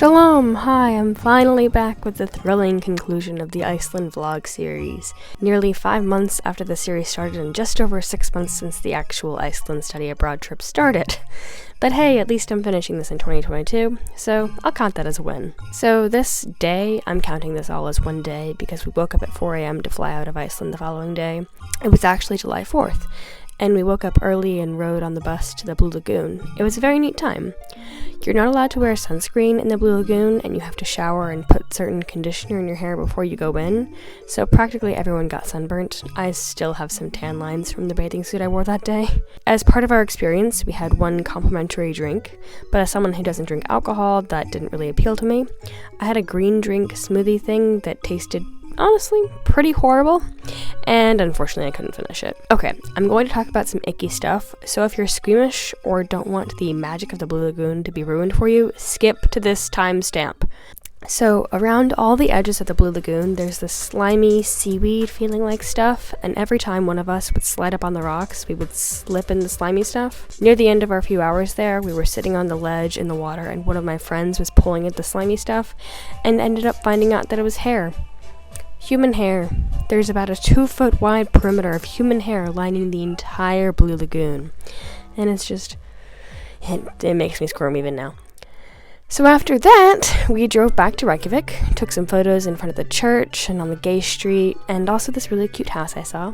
Shalom! Hi, I'm finally back with the thrilling conclusion of the Iceland vlog series. Nearly 5 months after the series started and just over 6 months since the actual Iceland study abroad trip started. But hey, at least I'm finishing this in 2022, so I'll count that as a win. So this day, I'm counting this all as one day because we woke up at 4 a.m. to fly out of Iceland the following day. It was actually July 4th, and we woke up early and rode on the bus to the Blue Lagoon. It was a very neat time. You're not allowed to wear sunscreen in the Blue Lagoon, and you have to shower and put certain conditioner in your hair before you go in, so practically everyone got sunburnt. I still have some tan lines from the bathing suit I wore that day. As part of our experience, we had one complimentary drink, but as someone who doesn't drink alcohol, that didn't really appeal to me. I had a green drink smoothie thing that tasted honestly pretty horrible, and unfortunately I couldn't finish it. Okay, I'm going to talk about some icky stuff, so if you're squeamish or don't want the magic of the Blue Lagoon to be ruined for you, skip to this timestamp. So around all the edges of the Blue Lagoon, there's this slimy seaweed feeling like stuff, and every time one of us would slide up on the rocks, we would slip in the slimy stuff. Near the end of our few hours there, we were sitting on the ledge in the water, and one of my friends was pulling at the slimy stuff, and ended up finding out that it was hair. Human hair. There's about a 2-foot wide perimeter of human hair lining the entire Blue Lagoon. And it's just, it makes me squirm even now. So after that, we drove back to Reykjavik, took some photos in front of the church and on the gay street, and also this really cute house I saw.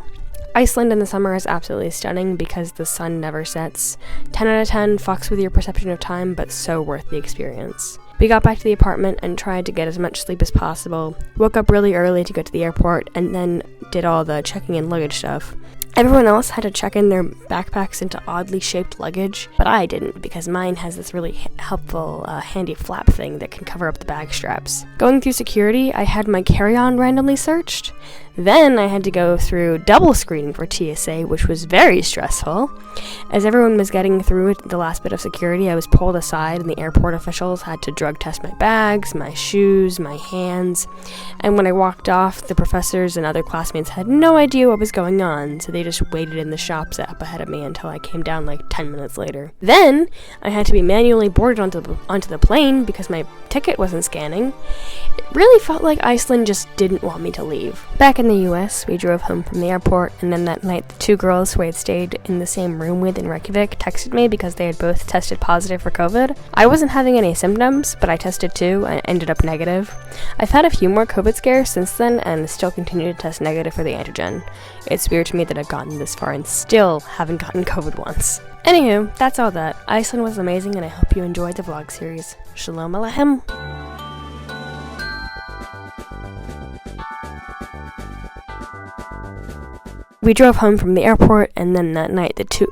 Iceland in the summer is absolutely stunning because the sun never sets. 10 out of 10 fucks with your perception of time, but so worth the experience. We got back to the apartment and tried to get as much sleep as possible, woke up really early to go to the airport, and then did all the checking in luggage stuff. Everyone else had to check in their backpacks into oddly shaped luggage, but I didn't because mine has this really helpful handy flap thing that can cover up the bag straps. Going through security, I had my carry-on randomly searched. Then I had to go through double screening for TSA, which was very stressful. As everyone was getting through the last bit of security, I was pulled aside and the airport officials had to drug test my bags, my shoes, my hands. And when I walked off, the professors and other classmates had no idea what was going on, so they just waited in the shops up ahead of me until I came down like 10 minutes later. Then I had to be manually boarded onto the plane because my ticket wasn't scanning. It really felt like Iceland just didn't want me to leave. Back in the US, we drove home from the airport, and then that night the 2 girls who I had stayed in the same room with in Reykjavik texted me because they had both tested positive for COVID. I wasn't having any symptoms, but I tested too and ended up negative. I've had a few more COVID scares since then and still continue to test negative for the antigen. It's weird to me that I've gotten this far and still haven't gotten COVID once. Anywho, that's all that. Iceland was amazing and I hope you enjoyed the vlog series. Shalom Aleichem! We drove home from the airport, and then that night the 2